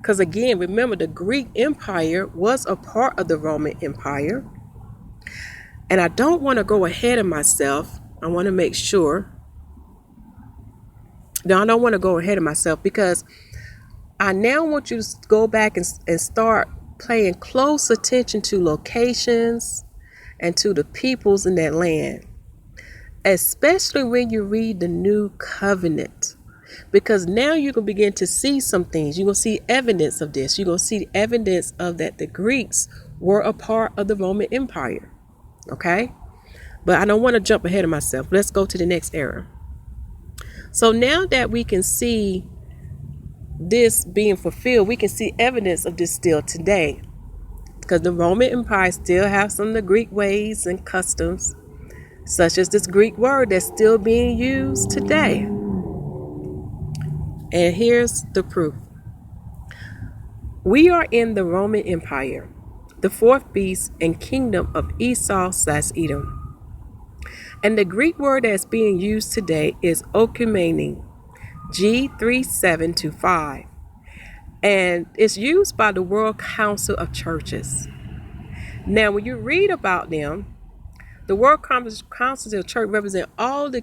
S1: Because again, remember, the Greek Empire was a part of the Roman Empire. And I don't want to go ahead of myself. I want to make sure. Now, I don't want to go ahead of myself because I now want you to go back and start paying close attention to locations and to the peoples in that land, especially when you read the New Covenant. Because now you can begin to see some things. You're going to see evidence of this. You're going to see evidence of that the Greeks were a part of the Roman Empire. Okay? But I don't want to jump ahead of myself. Let's go to the next era. So now that we can see this being fulfilled, we can see evidence of this still today. Because the Roman Empire still has some of the Greek ways and customs, such as this Greek word that's still being used today. And here's the proof. We are in the Roman Empire, the fourth beast and kingdom of Esau/Edom. And the Greek word that's being used today is okumene, G3725. And it's used by the World Council of Churches. Now, when you read about them, the World Council of Church represent all the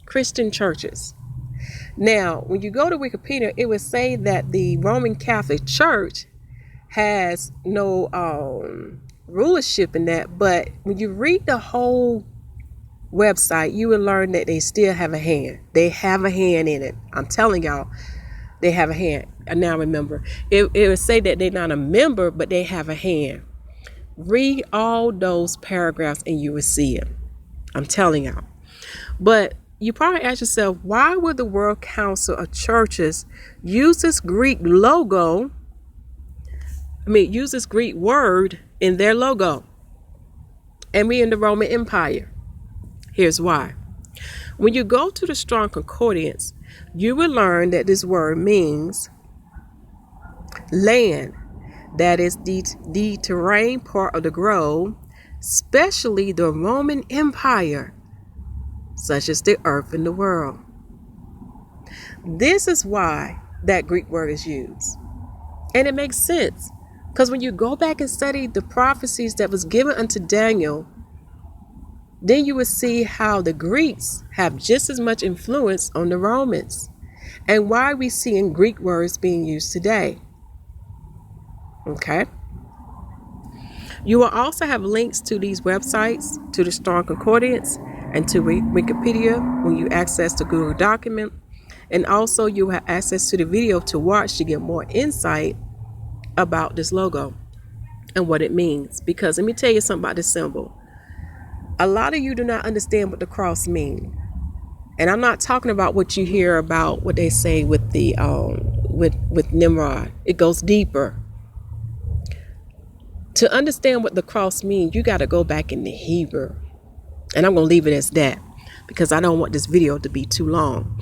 S1: Christian churches. Now, when you go to Wikipedia, it would say that the Roman Catholic Church has no rulership in that. But when you read the whole website, you will learn that they still have a hand. They have a hand in it. I'm telling y'all, they have a hand. And now remember, it would say that they're not a member, but they have a hand. Read all those paragraphs and you will see it. I'm telling y'all. But you probably ask yourself, why would the World Council of Churches use this Greek word in their logo? And we in the Roman Empire. Here's why. When you go to the Strong Concordance, you will learn that this word means land, that is the terrain part of the globe, especially the Roman Empire, such as the earth and the world. This is why that Greek word is used. And it makes sense, because when you go back and study the prophecies that was given unto Daniel, then you will see how the Greeks have just as much influence on the Romans, and why we see in Greek words being used today. Okay. You will also have links to these websites, to the Strong Concordance, and to Wikipedia when you access the Google document. And also you will have access to the video to watch to get more insight about this logo and what it means. Because let me tell you something about this symbol. A lot of you do not understand what the cross means. And I'm not talking about what you hear about what they say with the with Nimrod. It goes deeper. To understand what the cross means, you got to go back in the Hebrew. And I'm going to leave it as that because I don't want this video to be too long.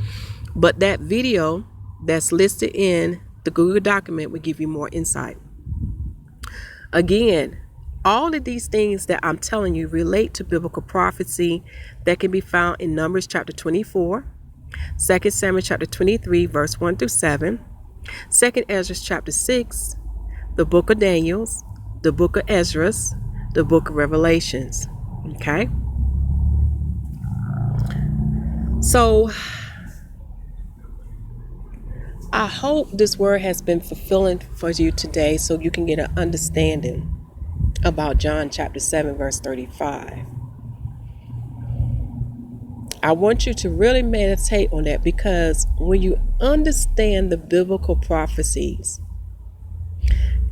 S1: But that video that's listed in the Google document will give you more insight. Again, all of these things that I'm telling you relate to biblical prophecy that can be found in Numbers chapter 24, 2 Samuel chapter 23, verse 1 through 7, 2 Ezra chapter 6, the book of Daniel, the book of Ezra, the book of Revelations. Okay? So, I hope this word has been fulfilling for you today so you can get an understanding about John chapter 7, verse 35. I want you to really meditate on that because when you understand the biblical prophecies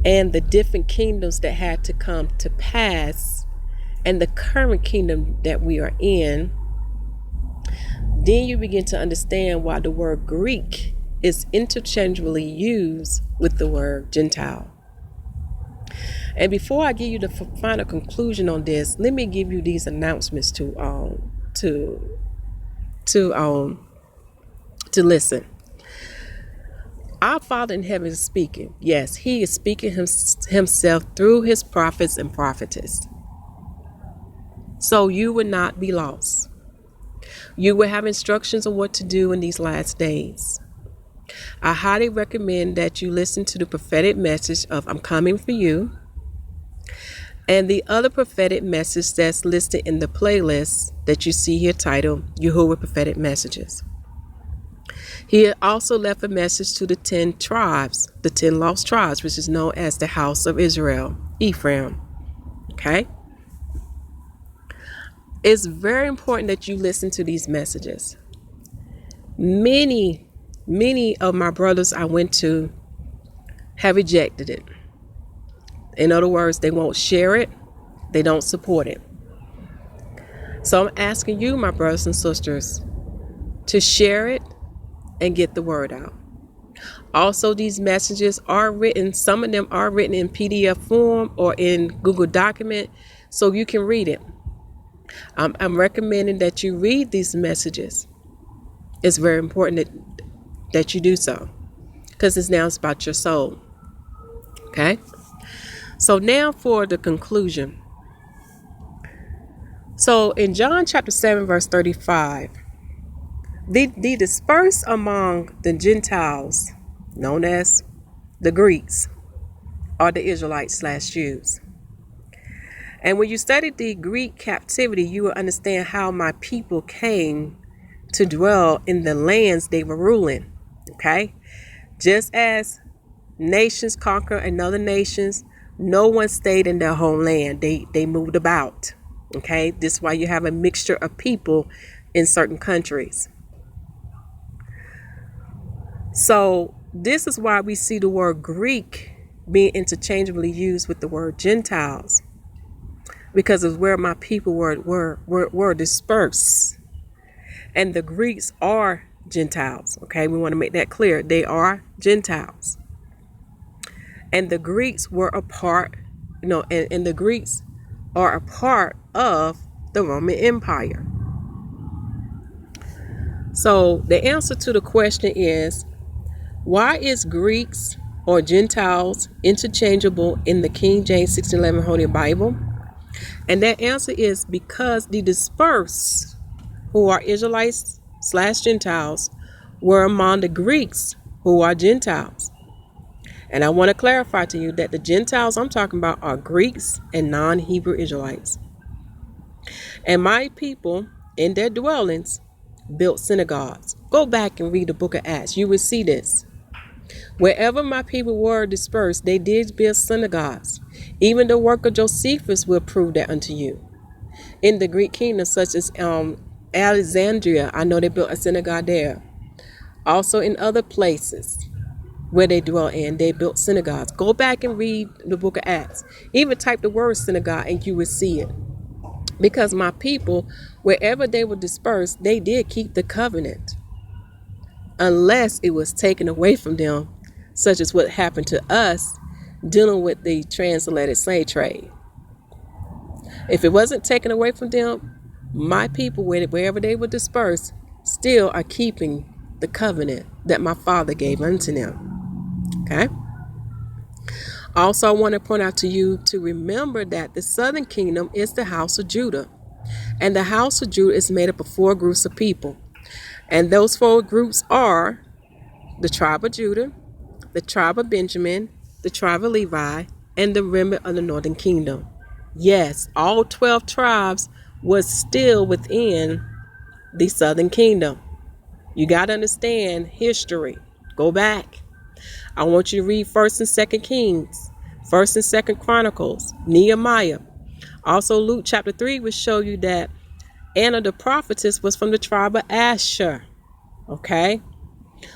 S1: and the different kingdoms that had to come to pass and the current kingdom that we are in, then you begin to understand why the word Greek is interchangeably used with the word Gentile. And before I give you the final conclusion on this, let me give you these announcements to listen. Our Father in heaven is speaking. Yes, He is speaking Himself through His prophets and prophetess. So you will not be lost. You will have instructions on what to do in these last days. I highly recommend that you listen to the prophetic message of I'm coming for you and the other prophetic message that's listed in the playlist that you see here titled Yahuwah Prophetic Messages. He also left a message to the 10 tribes, the 10 lost tribes, which is known as the house of Israel, Ephraim. Okay? It's very important that you listen to these messages. Many of my brothers I went to have rejected it. In other words, they won't share it. They don't support it. So I'm asking you, my brothers and sisters, to share it and get the word out. Also, these messages are written, some of them are written in PDF form or in Google document, so you can read it. I'm recommending that you read these messages. It's very important that you do so because it's about your soul. Okay? So now for the conclusion. So in John chapter 7, verse 35, the dispersed among the Gentiles, known as the Greeks, are the Israelites / Jews. And when you study the Greek captivity, you will understand how my people came to dwell in the lands they were ruling. Okay? Just as nations conquer another nations, no one stayed in their homeland. They moved about. Okay? This is why you have a mixture of people in certain countries. So this is why we see the word Greek being interchangeably used with the word Gentiles, because of where my people were dispersed. And the Greeks are Gentiles. Okay, we want to make that clear. They are Gentiles. And the Greeks were a part, and the Greeks are a part of the Roman Empire. So the answer to the question is, why is Greeks or Gentiles interchangeable in the King James 1611 Holy Bible? And that answer is because the dispersed, who are Israelites / Gentiles, were among the Greeks, who are Gentiles. And I want to clarify to you that the Gentiles I'm talking about are Greeks and non-Hebrew Israelites. And my people in their dwellings built synagogues. Go back and read the book of Acts. You will see this. Wherever my people were dispersed, they did build synagogues. Even the work of Josephus will prove that unto you. In the Greek kingdom, such as Alexandria, I know they built a synagogue there. Also in other places where they dwell in, they built synagogues. Go back and read the book of Acts. Even type the word synagogue and you will see it. Because my people, wherever they were dispersed, they did keep the covenant. Unless it was taken away from them, such as what happened to us dealing with the transatlantic slave trade. If it wasn't taken away from them, my people, wherever they were dispersed, still are keeping the covenant that my father gave unto them. Okay? Also, I want to point out to you to remember that the southern kingdom is the house of Judah. And the house of Judah is made up of 4 groups of people. And those 4 groups are the tribe of Judah, the tribe of Benjamin, the tribe of Levi, and the remnant of the northern kingdom. Yes, all 12 tribes was still within the southern kingdom. You got to understand history. Go back. I want you to read 1st and 2nd Kings, 1st and 2nd Chronicles, Nehemiah. Also, Luke chapter 3 will show you that Anna the prophetess was from the tribe of Asher. Okay?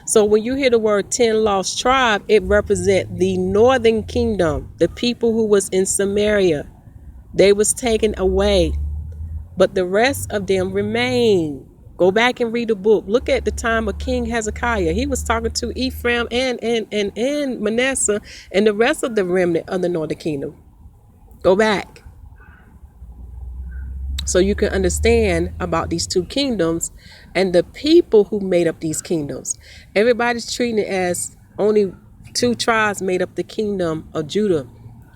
S1: So when you hear the word 10 lost tribe, it represents the northern kingdom, the people who was in Samaria. They was taken away, but the rest of them remain. Go back and read the book. Look at the time of King Hezekiah. He was talking to Ephraim and Manasseh and the rest of the remnant of the northern kingdom. Go back so you can understand about these 2 kingdoms and the people who made up these kingdoms. Everybody's treating it as only 2 tribes made up the kingdom of Judah.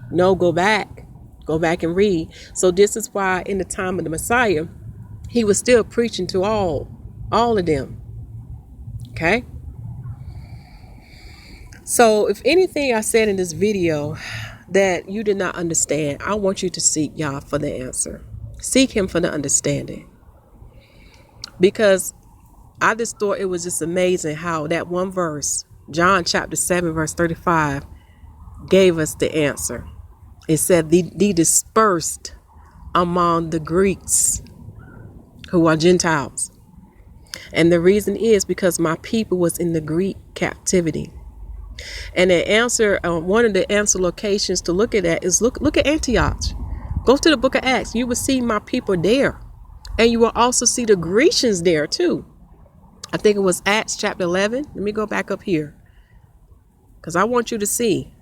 S1: No, go back. Go back and read. So this is why in the time of the Messiah, he was still preaching to all of them. Okay? So if anything I said in this video that you did not understand, I want you to seek Yah for the answer. Seek him for the understanding. Because I just thought it was just amazing how that one verse, John chapter 7, verse 35, gave us the answer. It said, the dispersed among the Greeks who are Gentiles. And the reason is because my people was in the Greek captivity. And the answer, one of the answer locations to look at that is look at Antioch. Go to the book of Acts. You will see my people there. And you will also see the Grecians there too. I think it was Acts chapter 11. Let me go back up here, because I want you to see.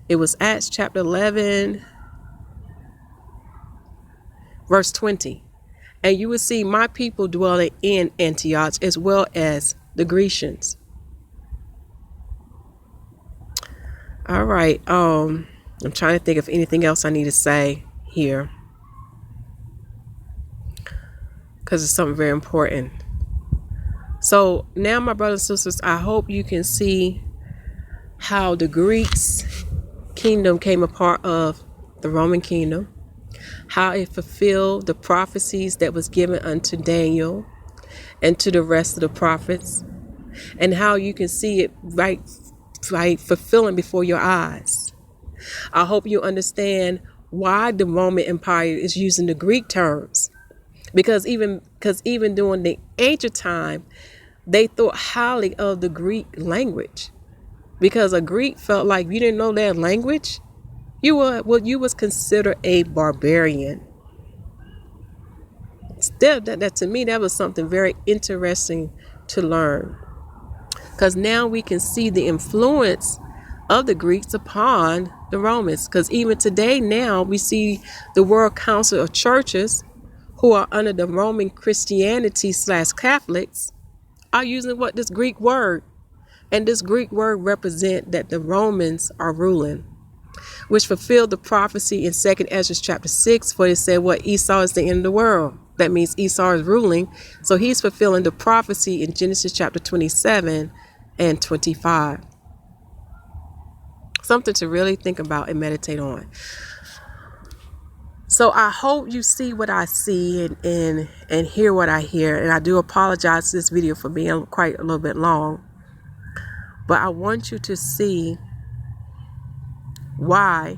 S1: It was Acts chapter 11, verse 20. And you will see my people dwelling in Antioch as well as the Grecians. All right. I'm trying to think of anything else I need to say here, because it's something very important. So now, my brothers and sisters, I hope you can see how the Greeks' kingdom came a part of the Roman kingdom, how it fulfilled the prophecies that was given unto Daniel and to the rest of the prophets, and how you can see it right fulfilling before your eyes. I hope you understand why the Roman Empire is using the Greek terms, because even during the ancient time, they thought highly of the Greek language, because a Greek felt like you didn't know their language, you was considered a barbarian. Still, that to me, that was something very interesting to learn, because now we can see the influence of the Greeks upon the Romans. Because even today, now we see the World Council of Churches, who are under the Roman Christianity / Catholics, are using this Greek word. And this Greek word represent that the Romans are ruling, which fulfilled the prophecy in 2nd Ezra chapter 6, where it said what Esau is the end of the world. That means Esau is ruling. So he's fulfilling the prophecy in Genesis chapter 27 and 25. Something to really think about and meditate on. So I hope you see what I see and hear what I hear. And I do apologize for this video for being quite a little bit long. But I want you to see why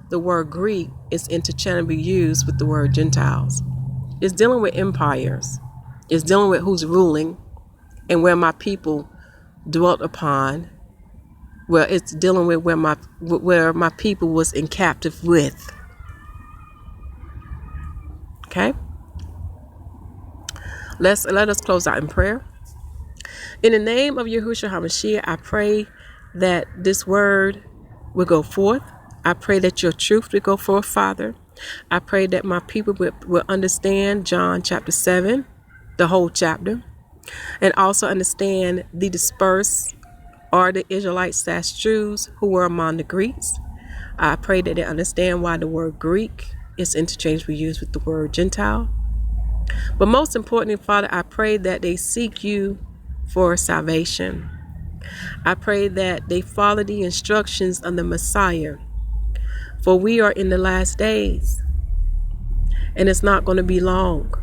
S1: the word Greek is interchangeably used with the word Gentiles. It's dealing with empires. It's dealing with who's ruling and where my people dwelt upon. Well, it's dealing with where my people was in captive with. Okay? Let us close out in prayer. In the name of Yahushua HaMashyach, I pray that this word will go forth. I pray that your truth will go forth, Father. I pray that my people will understand John chapter 7, the whole chapter, and also understand the dispersed or the Israelites / Jews who were among the Greeks. I pray that they understand why the word Greek is interchangeably used with the word Gentile. But most importantly, Father, I pray that they seek you for salvation. I pray that they follow the instructions of the Messiah. For we are in the last days, and it's not going to be long.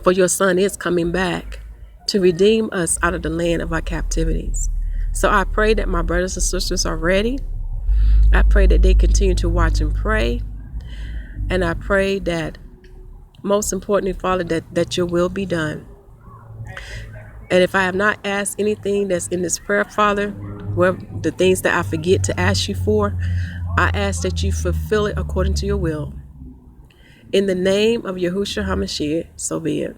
S1: For your Son is coming back to redeem us out of the land of our captivities. So I pray that my brothers and sisters are ready. I pray that they continue to watch and pray. And I pray that, most importantly, Father, that your will be done. And if I have not asked anything that's in this prayer, Father, well, the things that I forget to ask you for, I ask that you fulfill it according to your will. In the name of Yahushua HaMashyach, so be it.